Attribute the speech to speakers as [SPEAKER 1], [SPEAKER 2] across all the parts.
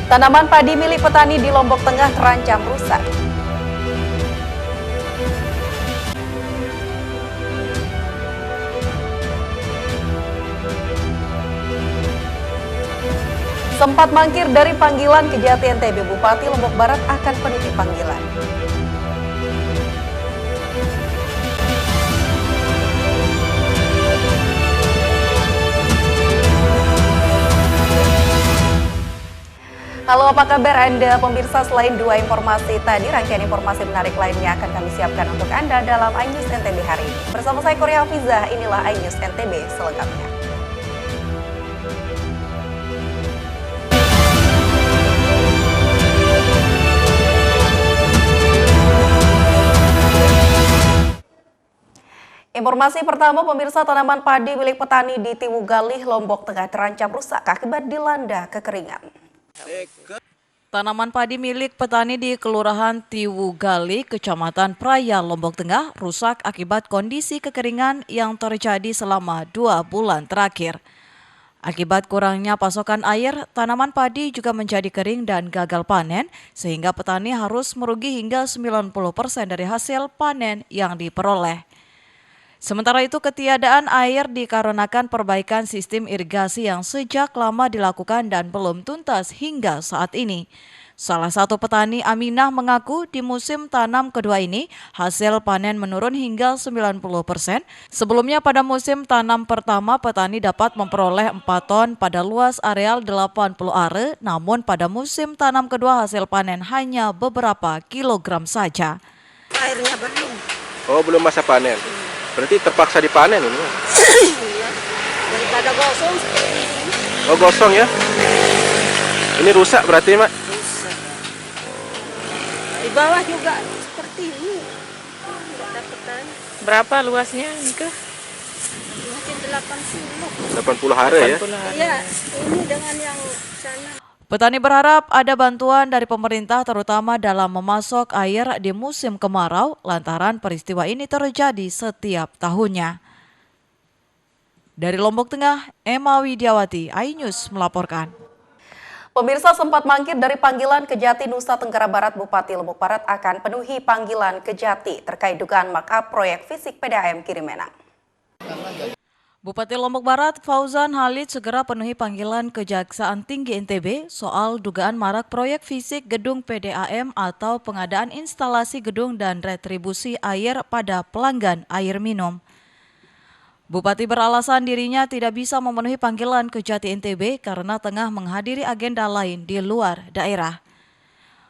[SPEAKER 1] Tanaman padi milik petani di Lombok Tengah terancam rusak. Sempat mangkir dari panggilan Kejati NTB, Bupati Lombok Barat akan penuhi panggilan. Halo, apa kabar Anda pemirsa? Selain dua informasi tadi, rangkaian informasi menarik lainnya akan kami siapkan untuk Anda dalam iNews NTB hari ini. Bersama saya Korea Hafizah, inilah iNews NTB selengkapnya. Informasi pertama, pemirsa, tanaman padi milik petani di Tiwugalih, Lombok Tengah terancam rusak akibat dilanda kekeringan.
[SPEAKER 2] Tanaman padi milik petani di Kelurahan Tiwugalih, Kecamatan Praya, Lombok Tengah rusak akibat kondisi kekeringan yang terjadi selama 2 bulan terakhir. Akibat kurangnya pasokan air, tanaman padi juga menjadi kering dan gagal panen, sehingga petani harus merugi hingga 90% dari hasil panen yang diperoleh. Sementara itu, ketiadaan air dikarenakan perbaikan sistem irigasi yang sejak lama dilakukan dan belum tuntas hingga saat ini. Salah satu petani, Aminah, mengaku di musim tanam kedua ini hasil panen menurun hingga 90%. Sebelumnya pada musim tanam pertama petani dapat memperoleh 4 ton pada luas areal 80 are, namun pada musim tanam kedua hasil panen hanya beberapa kilogram saja.
[SPEAKER 3] Airnya belum.
[SPEAKER 4] Oh, belum masa panen. Berarti terpaksa dipanen ini.
[SPEAKER 3] Iya. Daripada gosong seperti ini.
[SPEAKER 4] Oh, gosong ya. Ini rusak berarti, Mak.
[SPEAKER 3] Rusak. Di bawah juga seperti ini. Enggak dapetan.
[SPEAKER 5] Berapa luasnya, Nika?
[SPEAKER 3] Mungkin 80.
[SPEAKER 4] 80 hari ya.
[SPEAKER 3] Iya, ini dengan yang sana.
[SPEAKER 2] Petani berharap ada bantuan dari pemerintah terutama dalam memasok air di musim kemarau lantaran peristiwa ini terjadi setiap tahunnya. Dari Lombok Tengah, Emma Widiawati, iNews melaporkan.
[SPEAKER 1] Pemirsa, sempat mangkir dari panggilan Kejati Nusa Tenggara Barat, Bupati Lombok Barat akan penuhi panggilan Kejati terkait dugaan markup proyek fisik PDAM Kirimenang.
[SPEAKER 2] Bupati Lombok Barat Fauzan Halid segera penuhi panggilan Kejaksaan Tinggi NTB soal dugaan marak proyek fisik gedung PDAM atau pengadaan instalasi gedung dan retribusi air pada pelanggan air minum. Bupati beralasan dirinya tidak bisa memenuhi panggilan Kejati NTB karena tengah menghadiri agenda lain di luar daerah.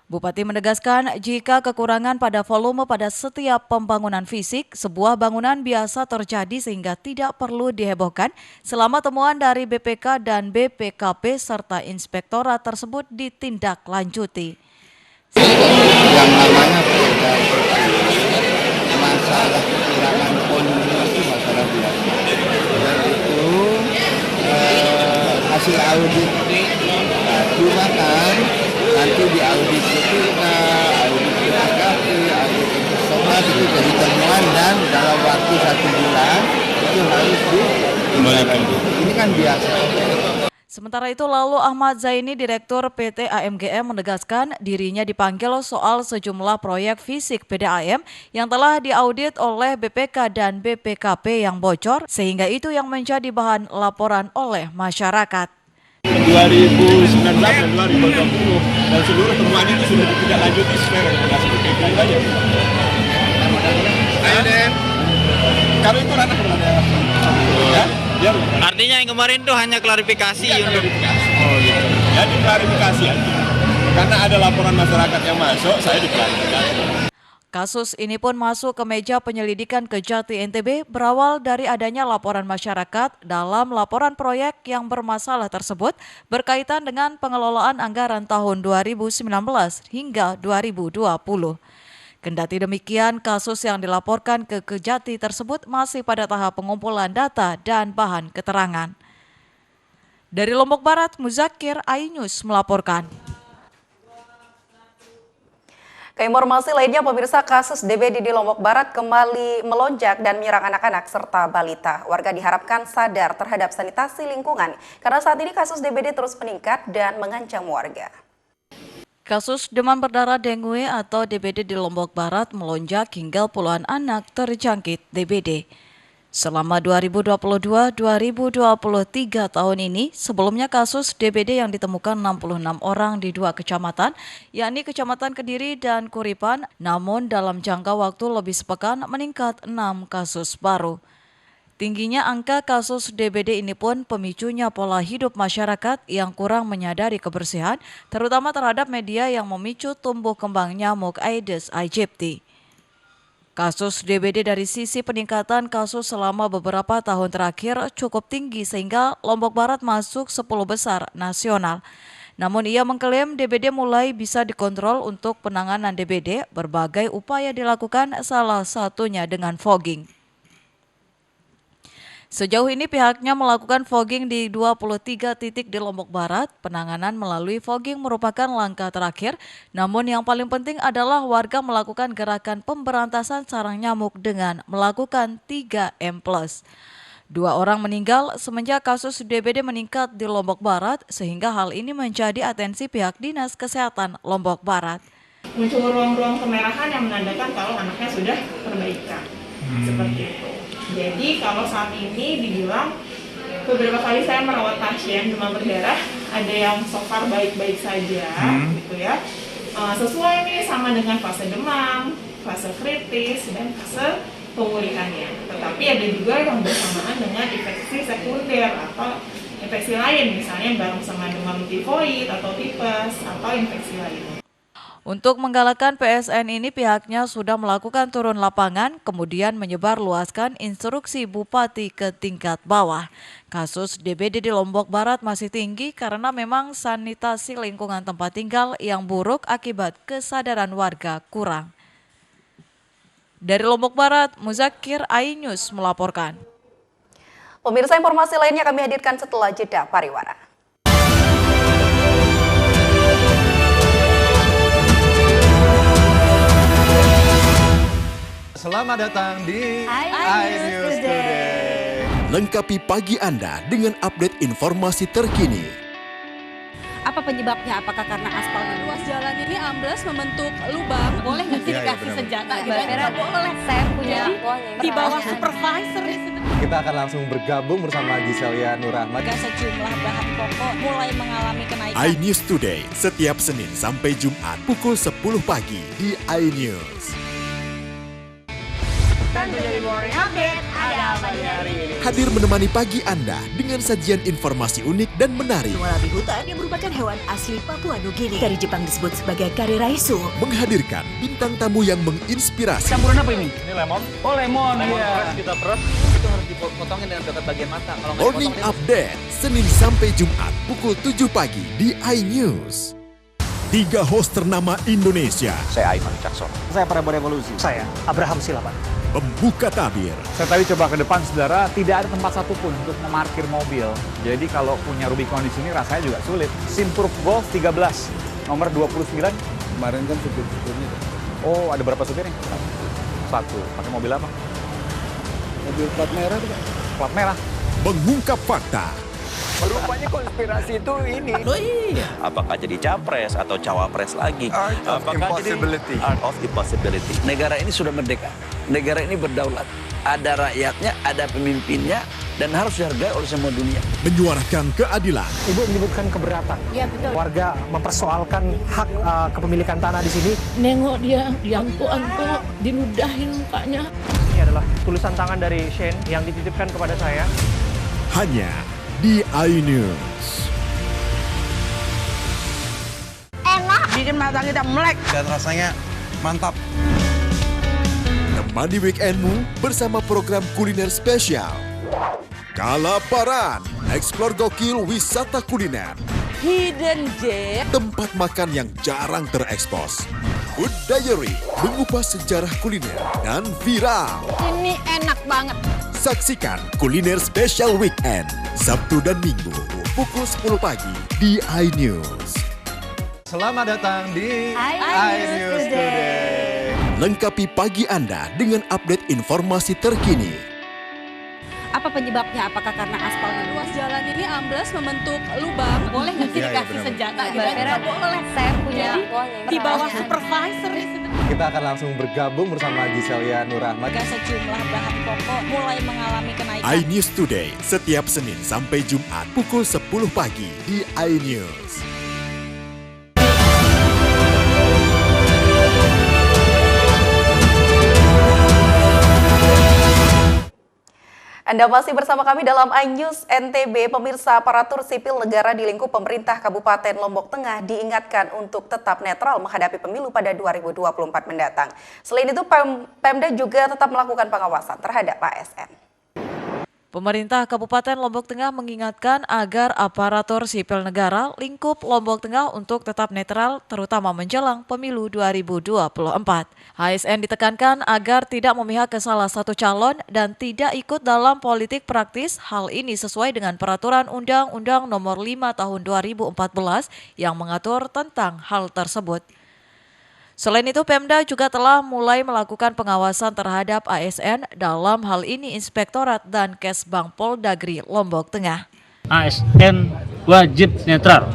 [SPEAKER 2] Bupati menegaskan jika kekurangan pada volume pada setiap pembangunan fisik, sebuah bangunan biasa terjadi sehingga tidak perlu dihebohkan selama temuan dari BPK dan BPKP serta inspektorat tersebut ditindaklanjuti.
[SPEAKER 6] Yang namanya masalah kekurangan volume itu masalah biasa. Dan itu hasil audit. Nah, cuma kan nanti di audit itu audit BPKP, audit inspektorat itu jadi temuan dan dalam waktu 1 bulan itu harus dikembalikan. Ini kan biasa.
[SPEAKER 2] Sementara itu, lalu Ahmad Zaini, Direktur PT AMGM, menegaskan dirinya dipanggil soal sejumlah proyek fisik PDAM yang telah diaudit oleh BPK dan BPKP yang bocor, sehingga itu yang menjadi bahan laporan oleh masyarakat.
[SPEAKER 7] 2019 dan 2020 dan seluruh temuan itu sudah ditindaklanjuti sesuai rekomendasi BPK saja. Ayo Den, kalau itu ranah kepala daerah. Ya,
[SPEAKER 5] Artinya yang kemarin itu hanya klarifikasi
[SPEAKER 7] ya,
[SPEAKER 5] untuk
[SPEAKER 7] Oh gitu. Ya diklarifikasi aja. Karena ada laporan masyarakat yang masuk, saya diklarifikasi.
[SPEAKER 2] Kasus ini pun masuk ke meja penyelidikan Kejati NTB berawal dari adanya laporan masyarakat dalam laporan proyek yang bermasalah tersebut berkaitan dengan pengelolaan anggaran tahun 2019 hingga 2020. Kendati demikian, kasus yang dilaporkan ke Kejati tersebut masih pada tahap pengumpulan data dan bahan keterangan. Dari Lombok Barat, Muzakir, iNews melaporkan.
[SPEAKER 1] Keinformasi lainnya, pemirsa, kasus DBD di Lombok Barat kembali melonjak dan menyerang anak-anak serta balita. Warga diharapkan sadar terhadap sanitasi lingkungan karena saat ini kasus DBD terus meningkat dan mengancam warga.
[SPEAKER 2] Kasus demam berdarah dengue atau DBD di Lombok Barat melonjak hingga puluhan anak terjangkit DBD. Selama 2022-2023 tahun ini, sebelumnya kasus DBD yang ditemukan 66 orang di 2 kecamatan, yakni Kecamatan Kediri dan Kuripan, namun dalam jangka waktu lebih sepekan meningkat 6 kasus baru. Tingginya angka kasus DBD ini pun pemicunya pola hidup masyarakat yang kurang menyadari kebersihan, terutama terhadap media yang memicu tumbuh kembang nyamuk Aedes aegypti. Kasus DBD dari sisi peningkatan kasus selama beberapa tahun terakhir cukup tinggi sehingga Lombok Barat masuk 10 besar nasional. Namun ia mengklaim DBD mulai bisa dikontrol. Untuk penanganan DBD, berbagai upaya dilakukan, salah satunya dengan fogging. Sejauh ini pihaknya melakukan fogging di 23 titik di Lombok Barat. Penanganan melalui fogging merupakan langkah terakhir, namun yang paling penting adalah warga melakukan gerakan pemberantasan sarang nyamuk dengan melakukan 3M+. 2 orang meninggal semenjak kasus DBD meningkat di Lombok Barat, sehingga hal ini menjadi atensi pihak Dinas Kesehatan Lombok Barat.
[SPEAKER 8] Muncul ruang-ruang kemerahan yang menandakan kalau anaknya sudah perbaikan, seperti itu. Jadi kalau saat ini dibilang beberapa kali saya merawat pasien demam berdarah, ada yang so far baik-baik saja, gitu ya. Sesuai nih sama dengan fase demam, fase kritis, dan fase pemulihannya. Tetapi ada juga yang bersamaan dengan infeksi sekunder atau infeksi lain, misalnya bareng sama demam tifoid atau tipes atau infeksi lain.
[SPEAKER 2] Untuk menggalakkan PSN ini, pihaknya sudah melakukan turun lapangan, kemudian menyebarluaskan instruksi bupati ke tingkat bawah. Kasus DBD di Lombok Barat masih tinggi karena memang sanitasi lingkungan tempat tinggal yang buruk akibat kesadaran warga kurang. Dari Lombok Barat, Muzakir, iNews melaporkan.
[SPEAKER 1] Pemirsa, informasi lainnya kami hadirkan setelah jeda pariwara.
[SPEAKER 9] Selamat datang di iNews Today.
[SPEAKER 10] Lengkapi pagi Anda dengan update informasi terkini.
[SPEAKER 3] Apa penyebabnya? Apakah karena aspalnya?
[SPEAKER 11] Ruas jalan ini ambles membentuk lubang. Boleh nggak sih dikasih senjata?
[SPEAKER 3] Tidak boleh. Saya punya
[SPEAKER 11] Di bawah supervisor.
[SPEAKER 9] Kita akan langsung bergabung bersama Giselia Nurahmat.
[SPEAKER 11] Sejumlah bahan pokok mulai mengalami kenaikan.
[SPEAKER 10] iNews Today setiap Senin sampai Jumat pukul 10 pagi di iNews. Hadir menemani pagi Anda dengan sajian informasi unik dan menarik.
[SPEAKER 12] Wallaby hutan yang merupakan hewan asli Papua Nugini. Dari Jepang disebut sebagai kare raisu.
[SPEAKER 10] Menghadirkan bintang tamu yang menginspirasi.
[SPEAKER 7] Campuran apa ini? Ini lemon. Oh, lemon.
[SPEAKER 5] Fresh kita peras, itu harus dipotongin dengan dekat bagian mata. Kalau nggak
[SPEAKER 10] Morning Update, Senin sampai Jumat pukul 7 pagi di iNews. 3 host ternama Indonesia.
[SPEAKER 7] Saya Aiman Caksono. Saya Prabowo Revolusi.
[SPEAKER 13] Saya Abraham Silaban.
[SPEAKER 10] Membuka tabir.
[SPEAKER 9] Saya tadi coba ke depan, saudara, tidak ada tempat satupun untuk memarkir mobil. Jadi kalau punya Rubicon di sini rasanya juga sulit. Simpur Golf 13, nomor 29.
[SPEAKER 6] Kemarin kan supir-supirnya.
[SPEAKER 9] Oh, ada berapa supirnya? 1. Pakai mobil apa?
[SPEAKER 6] Mobil plat merah tuh, Pak.
[SPEAKER 9] Plat merah.
[SPEAKER 10] Mengungkap fakta.
[SPEAKER 5] Rupanya konspirasi itu ini.
[SPEAKER 7] Oh iya. Apakah jadi capres atau cawapres lagi? Apakah jadi art of impossibility.
[SPEAKER 5] Negara ini sudah merdeka. Negara ini berdaulat. Ada rakyatnya, ada pemimpinnya, dan harus dihargai oleh semua dunia.
[SPEAKER 10] Menyuarakan keadilan.
[SPEAKER 13] Ibu menyebutkan keberatan.
[SPEAKER 3] Ya, betul.
[SPEAKER 13] Warga mempersoalkan hak kepemilikan tanah di sini.
[SPEAKER 11] Nengok dia, diangkut-angkut, diludahin mukanya.
[SPEAKER 13] Ini adalah tulisan tangan dari Shane yang dititipkan kepada saya.
[SPEAKER 10] Hanya di iNews.
[SPEAKER 3] Enak. Bikin mata kita melek.
[SPEAKER 9] Dan rasanya mantap.
[SPEAKER 10] Temani weekendmu bersama program kuliner spesial. Kalaparan, eksplor gokil wisata kuliner.
[SPEAKER 3] Hidden gem.
[SPEAKER 10] Tempat makan yang jarang terekspos. Food Diary, mengupas sejarah kuliner dan viral.
[SPEAKER 3] Ini enak banget.
[SPEAKER 10] Saksikan kuliner spesial weekend, Sabtu dan Minggu, pukul 10 pagi di iNews.
[SPEAKER 9] Selamat datang di iNews Today.
[SPEAKER 10] Lengkapi pagi Anda dengan update informasi terkini.
[SPEAKER 3] Apa penyebabnya? Apakah karena aspalnya? Ruas
[SPEAKER 11] jalan ini ambles membentuk lubang. Boleh nggak sih dikasih senjata gitu? Nggak boleh. Saya punya di bawah supervisor.
[SPEAKER 14] Kita akan langsung bergabung bersama Giselia Nurahmat.
[SPEAKER 11] Sejumlah bahan pokok mulai mengalami kenaikan.
[SPEAKER 10] iNews Today, setiap Senin sampai Jumat pukul 10 pagi di iNews.
[SPEAKER 1] Anda masih bersama kami dalam iNews NTB. Pemirsa, aparatur sipil negara di lingkup pemerintah Kabupaten Lombok Tengah diingatkan untuk tetap netral menghadapi pemilu pada 2024 mendatang. Selain itu, Pemda juga tetap melakukan pengawasan terhadap ASN.
[SPEAKER 2] Pemerintah Kabupaten Lombok Tengah mengingatkan agar aparatur sipil negara lingkup Lombok Tengah untuk tetap netral terutama menjelang pemilu 2024. ASN ditekankan agar tidak memihak ke salah satu calon dan tidak ikut dalam politik praktis. Hal ini sesuai dengan peraturan Undang-Undang Nomor 5 Tahun 2014 yang mengatur tentang hal tersebut. Selain itu, Pemda juga telah mulai melakukan pengawasan terhadap ASN, dalam hal ini Inspektorat dan Kesbang Poldagri Lombok Tengah.
[SPEAKER 15] ASN wajib netral.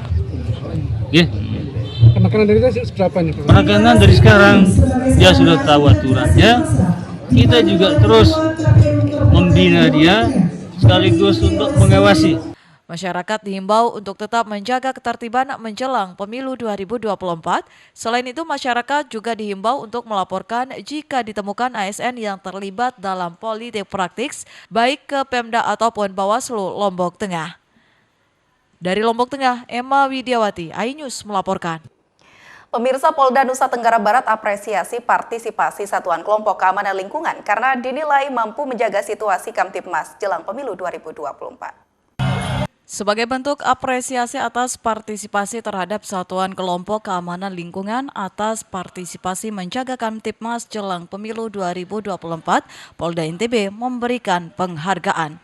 [SPEAKER 16] Penekanan dari itu seberapa nih?
[SPEAKER 15] Penekanan dari sekarang dia sudah tahu aturannya. Kita juga terus membina dia sekaligus untuk mengawasi.
[SPEAKER 2] Masyarakat dihimbau untuk tetap menjaga ketertiban menjelang pemilu 2024. Selain itu, masyarakat juga dihimbau untuk melaporkan jika ditemukan ASN yang terlibat dalam politik praktis, baik ke Pemda ataupun Bawaslu Lombok Tengah. Dari Lombok Tengah, Emma Widiawati, iNews melaporkan.
[SPEAKER 1] Pemirsa, Polda Nusa Tenggara Barat apresiasi partisipasi Satuan Kelompok Keamanan Lingkungan karena dinilai mampu menjaga situasi Kamtibmas jelang pemilu 2024.
[SPEAKER 2] Sebagai bentuk apresiasi atas partisipasi terhadap Satuan Kelompok Keamanan Lingkungan atas partisipasi menjaga Kamtibmas jelang pemilu 2024, Polda NTB memberikan penghargaan.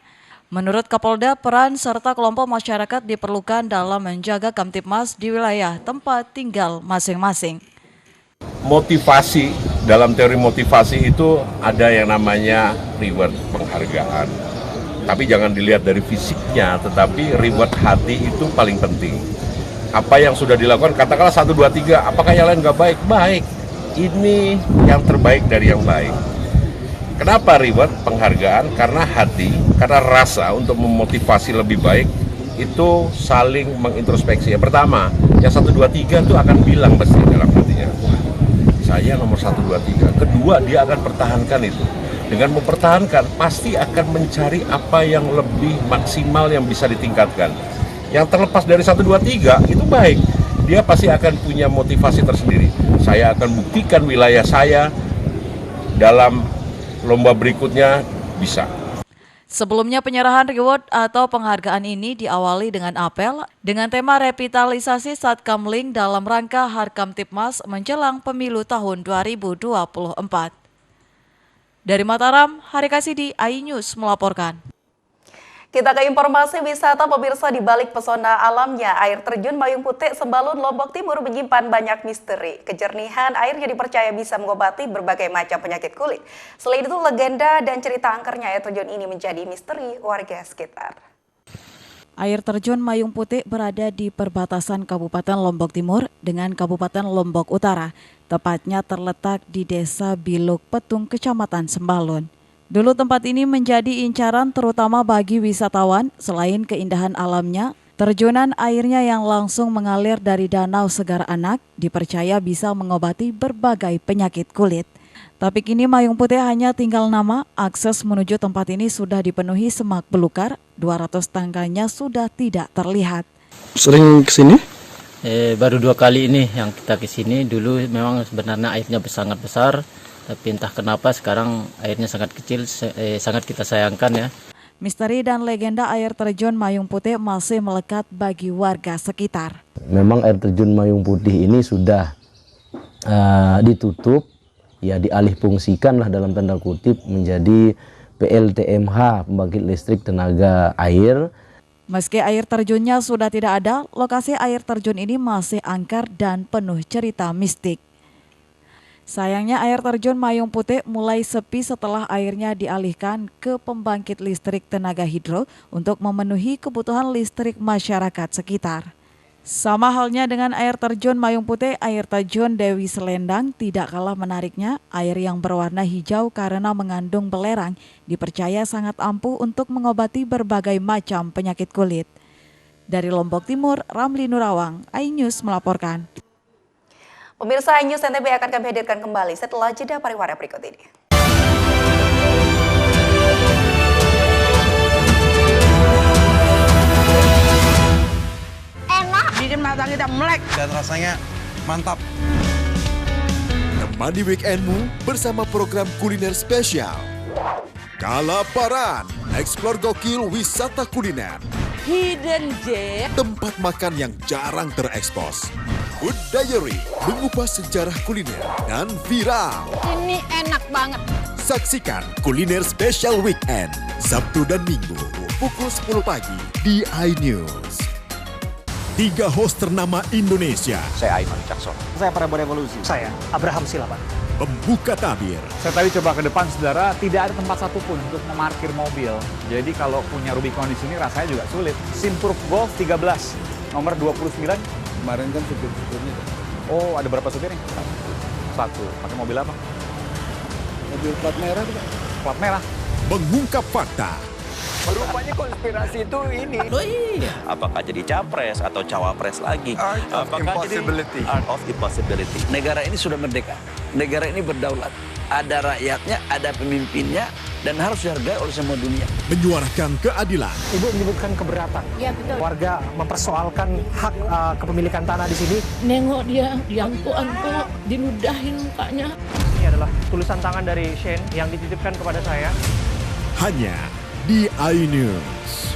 [SPEAKER 2] Menurut Kapolda, peran serta kelompok masyarakat diperlukan dalam menjaga Kamtibmas di wilayah tempat tinggal masing-masing.
[SPEAKER 7] Motivasi, dalam teori motivasi itu ada yang namanya reward, penghargaan. Tapi jangan dilihat dari fisiknya, tetapi reward hati itu paling penting. Apa yang sudah dilakukan, katakanlah 1, 2, 3, apakah yang lain nggak baik? Baik, ini yang terbaik dari yang baik. Kenapa reward, penghargaan? Karena hati, karena rasa untuk memotivasi lebih baik, itu saling mengintrospeksi. Yang pertama, yang 1, 2, 3 itu akan bilang pasti dalam hatinya, saya nomor 1, 2, 3. Kedua, dia akan pertahankan itu. Dengan mempertahankan, pasti akan mencari apa yang lebih maksimal yang bisa ditingkatkan. Yang terlepas dari 1, 2, 3, itu baik. Dia pasti akan punya motivasi tersendiri. Saya akan buktikan wilayah saya dalam lomba berikutnya bisa.
[SPEAKER 2] Sebelumnya penyerahan reward atau penghargaan ini diawali dengan apel dengan tema revitalisasi Satkamling dalam rangka Harkamtibmas menjelang pemilu tahun 2024. Dari Mataram, Hari Kasidi, iNews melaporkan.
[SPEAKER 1] Kita ke informasi wisata, pemirsa. Di balik pesona alamnya, air terjun Mayung Putih Sembalun, Lombok Timur menyimpan banyak misteri. Kejernihan airnya dipercaya bisa mengobati berbagai macam penyakit kulit. Selain itu, legenda dan cerita angkernya air terjun ini menjadi misteri warga sekitar.
[SPEAKER 2] Air terjun Mayung Putih berada di perbatasan Kabupaten Lombok Timur dengan Kabupaten Lombok Utara. Tepatnya terletak di Desa Biluk Petung, Kecamatan Sembalun. Dulu tempat ini menjadi incaran terutama bagi wisatawan. Selain keindahan alamnya, terjunan airnya yang langsung mengalir dari Danau Segar Anak dipercaya bisa mengobati berbagai penyakit kulit. Tapi kini Mayung Putih hanya tinggal nama, akses menuju tempat ini sudah dipenuhi semak belukar, 200 tangganya sudah tidak terlihat.
[SPEAKER 14] Sering kesini?
[SPEAKER 15] Baru 2 kali ini yang kita kesini. Dulu memang sebenarnya airnya sangat besar, tapi entah kenapa sekarang airnya sangat kecil, sangat kita sayangkan ya.
[SPEAKER 2] Misteri dan legenda air terjun Mayung Putih masih melekat bagi warga sekitar.
[SPEAKER 17] Memang air terjun Mayung Putih ini sudah ditutup, ya dialihfungsikan lah dalam tanda kutip menjadi PLTMH, pembangkit listrik tenaga air.
[SPEAKER 2] Meski air terjunnya sudah tidak ada, lokasi air terjun ini masih angker dan penuh cerita mistik. Sayangnya air terjun Mayung Putih mulai sepi setelah airnya dialihkan ke pembangkit listrik tenaga hidro untuk memenuhi kebutuhan listrik masyarakat sekitar. Sama halnya dengan air terjun Mayung Putih, air terjun Dewi Selendang tidak kalah menariknya. Air yang berwarna hijau karena mengandung belerang dipercaya sangat ampuh untuk mengobati berbagai macam penyakit kulit. Dari Lombok Timur, Ramli Nurawang, iNews melaporkan.
[SPEAKER 1] Pemirsa iNews NTB akan kami hadirkan kembali setelah jeda pariwara berikut ini.
[SPEAKER 3] Enak, bikin mata kita melek.
[SPEAKER 14] Dan rasanya mantap.
[SPEAKER 10] Temani weekendmu bersama program kuliner spesial. Kalaparan, eksplor gokil wisata kuliner.
[SPEAKER 3] Hidden gem.
[SPEAKER 10] Tempat makan yang jarang terekspos. Food Diary, mengupas sejarah kuliner dan viral.
[SPEAKER 3] Ini enak banget.
[SPEAKER 10] Saksikan kuliner spesial weekend, Sabtu dan Minggu, pukul 10 pagi di iNews. 3 host ternama Indonesia.
[SPEAKER 9] Saya Aiman Cakson. Saya Prabowo Revolusi.
[SPEAKER 13] Saya Abraham Silaban.
[SPEAKER 10] Pembuka tabir.
[SPEAKER 9] Saya tadi coba ke depan, saudara, tidak ada tempat satupun untuk memarkir mobil. Jadi kalau punya Rubicon di sini rasanya juga sulit. Simproof Golf 13, nomor 29.
[SPEAKER 6] Kemarin kan supir-supirnya.
[SPEAKER 9] Oh, ada berapa supirnya? Satu. Pakai mobil apa?
[SPEAKER 6] Mobil plat merah tuh, Pak.
[SPEAKER 9] Plat merah.
[SPEAKER 10] Mengungkap fakta.
[SPEAKER 5] Rupanya konspirasi itu ini.
[SPEAKER 4] Loh iya. Apakah jadi capres atau cawapres lagi?
[SPEAKER 6] Art of impossibility.
[SPEAKER 5] Art of impossibility. Negara ini sudah merdeka. Negara ini berdaulat. Ada rakyatnya, ada pemimpinnya, dan harus dihargai oleh semua dunia.
[SPEAKER 10] Menyuarakan keadilan.
[SPEAKER 13] Ibu menyebutkan keberatan.
[SPEAKER 11] Iya betul.
[SPEAKER 13] Warga mempersoalkan hak kepemilikan tanah di sini.
[SPEAKER 11] Nengok dia, diangkut-angkut, diludahin mukanya.
[SPEAKER 13] Ini adalah tulisan tangan dari Shane yang dititipkan kepada saya.
[SPEAKER 10] Hanya di iNews.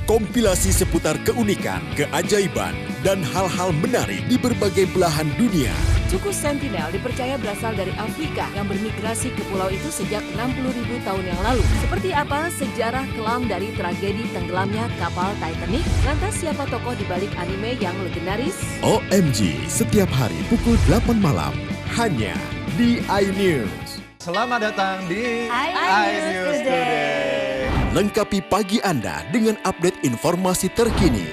[SPEAKER 10] Kompilasi seputar keunikan, keajaiban, dan hal-hal menarik di berbagai belahan dunia.
[SPEAKER 12] Suku Sentinel dipercaya berasal dari Afrika yang bermigrasi ke pulau itu sejak 60.000 tahun yang lalu. Seperti apa sejarah kelam dari tragedi tenggelamnya kapal Titanic? Lantas siapa tokoh di balik anime yang legendaris?
[SPEAKER 10] OMG, setiap hari pukul 8 malam, hanya di iNews.
[SPEAKER 14] Selamat datang di
[SPEAKER 12] iNews Today.
[SPEAKER 10] Lengkapi pagi Anda dengan update informasi terkini.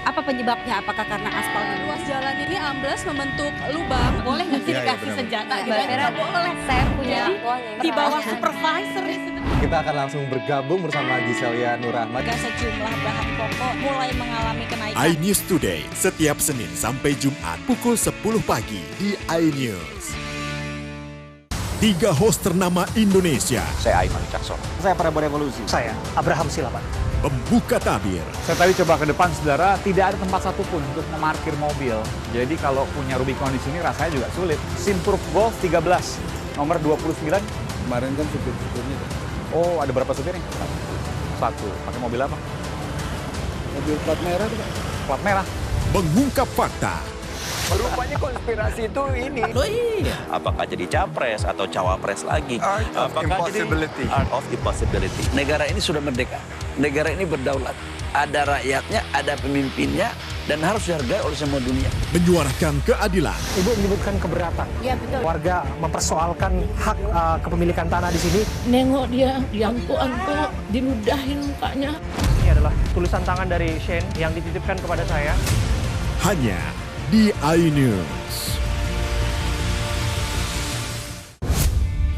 [SPEAKER 11] Apa penyebabnya? Apakah karena aspal ruas jalan ini ambles membentuk lubang? Boleh nggak sih dikasih senjata? Nggak boleh.
[SPEAKER 3] Saya punya
[SPEAKER 11] Di bawah supervisor.
[SPEAKER 14] Kita akan langsung bergabung bersama Giselia Nurahmat.
[SPEAKER 11] Sejumlah bahan pokok mulai mengalami kenaikan.
[SPEAKER 10] iNews Today, setiap Senin sampai Jumat pukul 10 pagi di iNews. 3 host ternama Indonesia.
[SPEAKER 9] Saya Aiman Cakson. Saya Prabowo Revolusi.
[SPEAKER 13] Saya Abraham Silaban.
[SPEAKER 10] Pembuka tabir.
[SPEAKER 9] Saya tadi coba ke depan, saudara, tidak ada tempat satupun untuk memarkir mobil. Jadi kalau punya Rubicon di sini rasanya juga sulit. Simproof Golf 13, nomor 29.
[SPEAKER 6] Kemarin kan supir-supirnya.
[SPEAKER 9] Oh, ada berapa supirnya? Satu. Pakai mobil apa?
[SPEAKER 6] Mobil plat merah tuh, Pak.
[SPEAKER 9] Plat merah.
[SPEAKER 10] Mengungkap fakta.
[SPEAKER 5] Rupanya konspirasi itu ini.
[SPEAKER 4] Loh iya. Apakah jadi capres atau cawapres lagi?
[SPEAKER 6] Art of
[SPEAKER 5] Apakah
[SPEAKER 6] impossibility.
[SPEAKER 5] jadi art of impossibility. Negara ini sudah merdeka. Negara ini berdaulat. Ada rakyatnya, ada pemimpinnya, dan harus dihargai oleh semua dunia.
[SPEAKER 10] Menyuarakan keadilan.
[SPEAKER 13] Ibu menyebutkan keberatan.
[SPEAKER 11] Iya betul.
[SPEAKER 13] Warga mempersoalkan hak kepemilikan tanah di sini.
[SPEAKER 11] Nengok dia, diangkut-angkut, diludahin mukanya.
[SPEAKER 13] Ini adalah tulisan tangan dari Shane yang dititipkan kepada saya.
[SPEAKER 10] Hanya di iNews.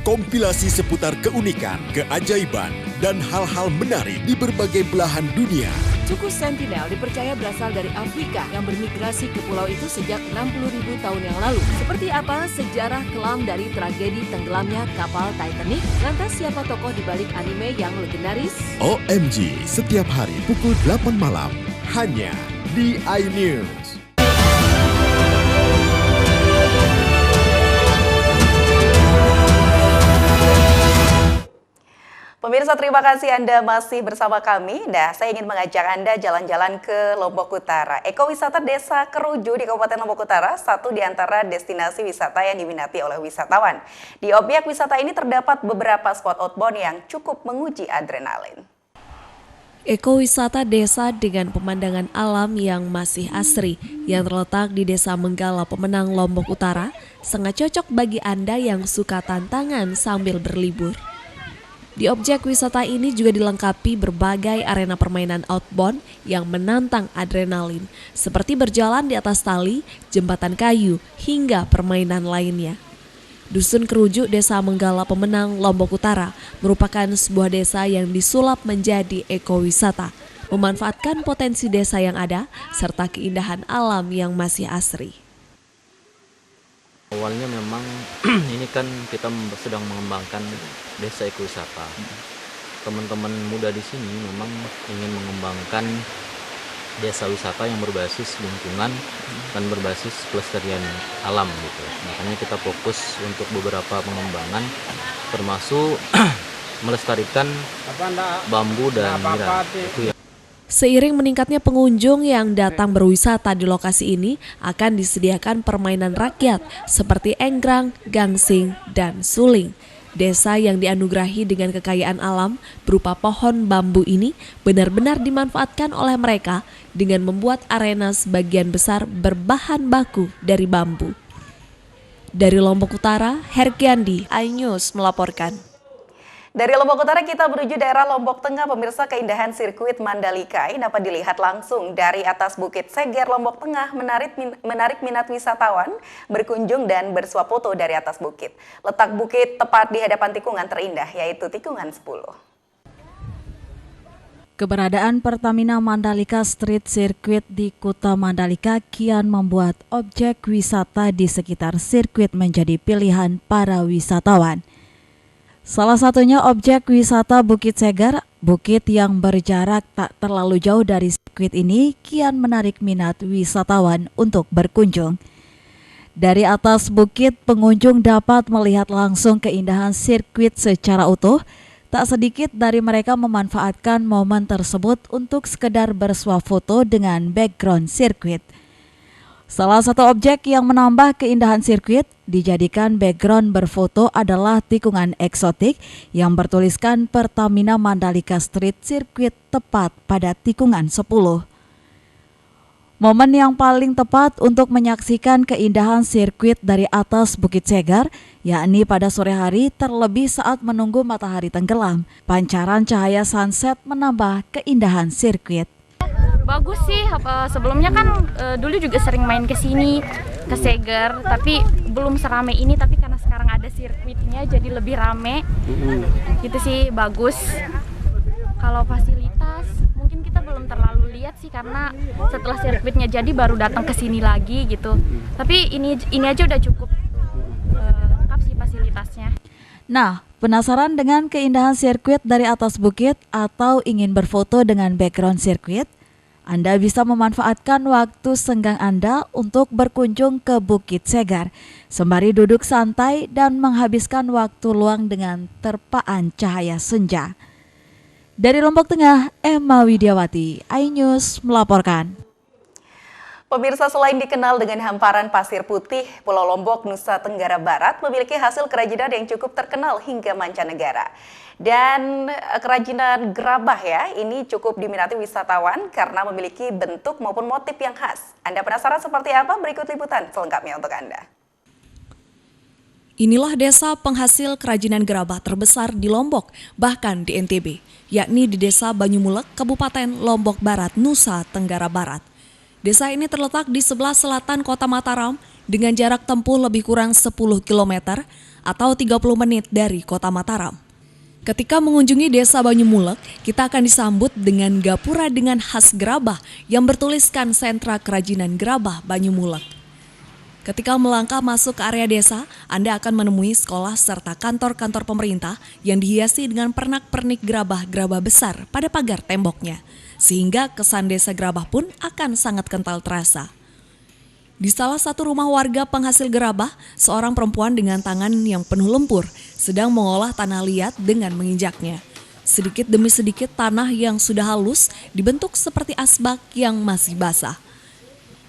[SPEAKER 10] Kompilasi seputar keunikan, keajaiban, dan hal-hal menarik di berbagai belahan dunia.
[SPEAKER 12] Suku Sentinel dipercaya berasal dari Afrika yang bermigrasi ke pulau itu sejak 60.000 tahun yang lalu. Seperti apa sejarah kelam dari tragedi tenggelamnya kapal Titanic? Lantas siapa tokoh di balik anime yang legendaris?
[SPEAKER 10] OMG, setiap hari pukul 8 malam, hanya di iNews.
[SPEAKER 1] Pemirsa, terima kasih Anda masih bersama kami. Nah, saya ingin mengajak Anda jalan-jalan ke Lombok Utara. Ekowisata Desa Keruju di Kabupaten Lombok Utara, satu di antara destinasi wisata yang diminati oleh wisatawan. Di objek wisata ini terdapat beberapa spot outbound yang cukup menguji adrenalin.
[SPEAKER 12] Ekowisata desa dengan pemandangan alam yang masih asri yang terletak di Desa Menggala Pemenang, Lombok Utara sangat cocok bagi Anda yang suka tantangan sambil berlibur. Di objek wisata ini juga dilengkapi berbagai arena permainan outbound yang menantang adrenalin, seperti berjalan di atas tali, jembatan kayu, hingga permainan lainnya. Dusun Kerujuk Desa Menggala Pemenang, Lombok Utara merupakan sebuah desa yang disulap menjadi ekowisata, memanfaatkan potensi desa yang ada serta keindahan alam yang masih asri.
[SPEAKER 15] Awalnya memang ini kan kita sedang mengembangkan desa ekowisata. Teman-teman muda di sini memang ingin mengembangkan desa wisata yang berbasis lingkungan dan berbasis pelestarian alam gitu. Makanya kita fokus untuk beberapa pengembangan termasuk melestarikan bambu dan nira. Itu ya.
[SPEAKER 12] Seiring meningkatnya pengunjung yang datang berwisata di lokasi ini akan disediakan permainan rakyat seperti enggrang, gangsing, dan suling. Desa yang dianugerahi dengan kekayaan alam berupa pohon bambu ini benar-benar dimanfaatkan oleh mereka dengan membuat arena sebagian besar berbahan baku dari bambu. Dari Lombok Utara, Herkiandi, iNews melaporkan.
[SPEAKER 1] Dari Lombok Utara kita menuju daerah Lombok Tengah, pemirsa. Keindahan sirkuit Mandalika dapat dilihat langsung dari atas Bukit Seger, Lombok Tengah, menarik minat wisatawan berkunjung dan bersuap foto dari atas bukit. Letak bukit tepat di hadapan tikungan terindah, yaitu tikungan 10.
[SPEAKER 2] Keberadaan Pertamina Mandalika Street Circuit di Kuta Mandalika kian membuat objek wisata di sekitar sirkuit menjadi pilihan para wisatawan. Salah satunya objek wisata Bukit Seger, bukit yang berjarak tak terlalu jauh dari sirkuit ini kian menarik minat wisatawan untuk berkunjung. Dari atas bukit, pengunjung dapat melihat langsung keindahan sirkuit secara utuh. Tak sedikit dari mereka memanfaatkan momen tersebut untuk sekedar bersuah foto dengan background sirkuit. Salah satu objek yang menambah keindahan sirkuit dijadikan background berfoto adalah tikungan eksotik yang bertuliskan Pertamina Mandalika Street Circuit tepat pada tikungan 10. Momen yang paling tepat untuk menyaksikan keindahan sirkuit dari atas Bukit Seger, yakni pada sore hari terlebih saat menunggu matahari tenggelam. Pancaran cahaya sunset menambah keindahan sirkuit.
[SPEAKER 18] Bagus sih, sebelumnya kan dulu juga sering main ke sini, ke Seger, tapi belum serame ini, tapi karena sekarang ada sirkuitnya jadi lebih rame, gitu sih, bagus. Kalau fasilitas mungkin kita belum terlalu lihat sih, karena setelah sirkuitnya jadi baru datang ke sini lagi gitu, tapi ini aja udah cukup lengkap sih fasilitasnya.
[SPEAKER 2] Nah, penasaran dengan keindahan sirkuit dari atas bukit atau ingin berfoto dengan background sirkuit? Anda bisa memanfaatkan waktu senggang Anda untuk berkunjung ke Bukit Seger, sembari duduk santai dan menghabiskan waktu luang dengan terpaan cahaya senja. Dari Lombok Tengah, Emma Widiawati, iNews melaporkan.
[SPEAKER 1] Pemirsa, selain dikenal dengan hamparan pasir putih, Pulau Lombok, Nusa Tenggara Barat memiliki hasil kerajinan yang cukup terkenal hingga mancanegara. Dan kerajinan gerabah ini cukup diminati wisatawan karena memiliki bentuk maupun motif yang khas. Anda penasaran seperti apa? Berikut liputan selengkapnya untuk Anda.
[SPEAKER 12] Inilah desa penghasil kerajinan gerabah terbesar di Lombok, bahkan di NTB, yakni di Desa Banyumulek, Kabupaten Lombok Barat, Nusa Tenggara Barat. Desa ini terletak di sebelah selatan Kota Mataram dengan jarak tempuh lebih kurang 10 km atau 30 menit dari Kota Mataram. Ketika mengunjungi Desa Banyumulek, kita akan disambut dengan gapura dengan khas gerabah yang bertuliskan Sentra Kerajinan Gerabah Banyumulek. Ketika melangkah masuk ke area desa, Anda akan menemui sekolah serta kantor-kantor pemerintah yang dihiasi dengan pernak-pernik gerabah-gerabah besar pada pagar temboknya, sehingga kesan desa gerabah pun akan sangat kental terasa. Di salah satu rumah warga penghasil gerabah, seorang perempuan dengan tangan yang penuh lumpur sedang mengolah tanah liat dengan menginjaknya. Sedikit demi sedikit tanah yang sudah halus dibentuk seperti asbak yang masih basah.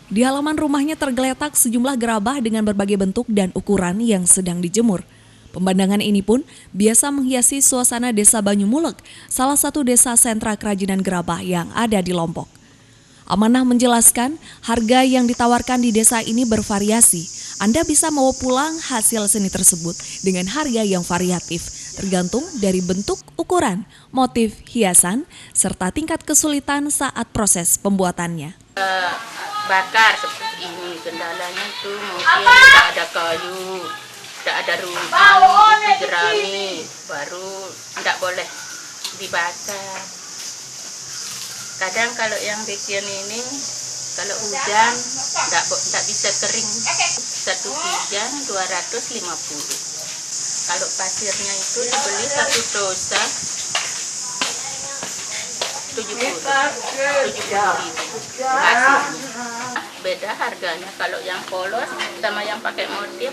[SPEAKER 12] Di halaman rumahnya tergeletak sejumlah gerabah dengan berbagai bentuk dan ukuran yang sedang dijemur. Pemandangan ini pun biasa menghiasi suasana Desa Banyumulek, salah satu desa sentra kerajinan gerabah yang ada di Lombok. Amanah menjelaskan, harga yang ditawarkan di desa ini bervariasi. Anda bisa membawa pulang hasil seni tersebut dengan harga yang variatif, tergantung dari bentuk, ukuran, motif, hiasan, serta tingkat kesulitan saat proses pembuatannya.
[SPEAKER 19] Bakar seperti ini, kendalanya itu mungkin tidak ada kayu, tidak ada rubi, jerami, baru tidak boleh dibakar. Kadang kalau yang bikin ini, kalau hujan tidak bisa kering. Satu kijang 250. Kalau pasirnya itu dibeli satu dosa 70.000. Beda harganya kalau yang polos sama yang pakai motif.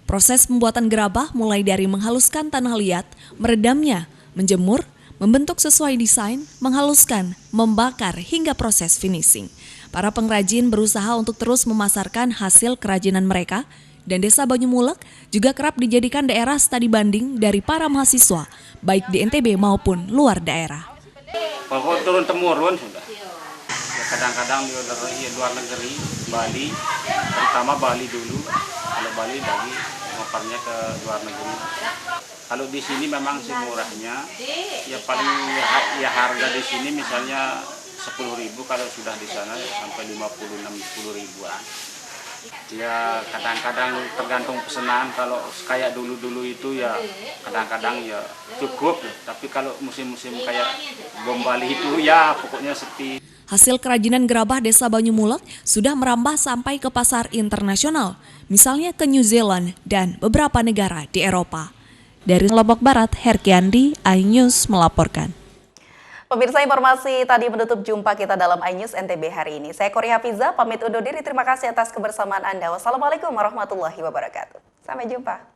[SPEAKER 12] Proses pembuatan gerabah mulai dari menghaluskan tanah liat, meredamnya, menjemur, membentuk sesuai desain, menghaluskan, membakar, hingga proses finishing. Para pengrajin berusaha untuk terus memasarkan hasil kerajinan mereka, dan Desa Banyumulek juga kerap dijadikan daerah studi banding dari para mahasiswa, baik di NTB maupun luar daerah.
[SPEAKER 20] Pokok turun-temurun sudah. Ya, kadang-kadang di luar negeri, Bali, terutama Bali dulu, kalau Bali lagi ngopernya ke luar negeri. Kalau di sini memang sih murahnya, ya paling ya harga di sini misalnya 10.000, kalau sudah di sana ya sampai 50-60 ribuan. Ya kadang-kadang tergantung pesanan, kalau kayak dulu-dulu itu ya kadang-kadang ya cukup, tapi kalau musim-musim kayak bom Bali itu ya pokoknya sepi.
[SPEAKER 12] Hasil kerajinan gerabah Desa Banyumulek sudah merambah sampai ke pasar internasional, misalnya ke New Zealand dan beberapa negara di Eropa. Dari Lombok Barat, Herkiandi, iNews melaporkan.
[SPEAKER 1] Pemirsa, informasi tadi menutup jumpa kita dalam iNews NTB hari ini. Saya Kori Hafiza, pamit undur diri. Terima kasih atas kebersamaan Anda. Wassalamualaikum warahmatullahi wabarakatuh. Sampai jumpa.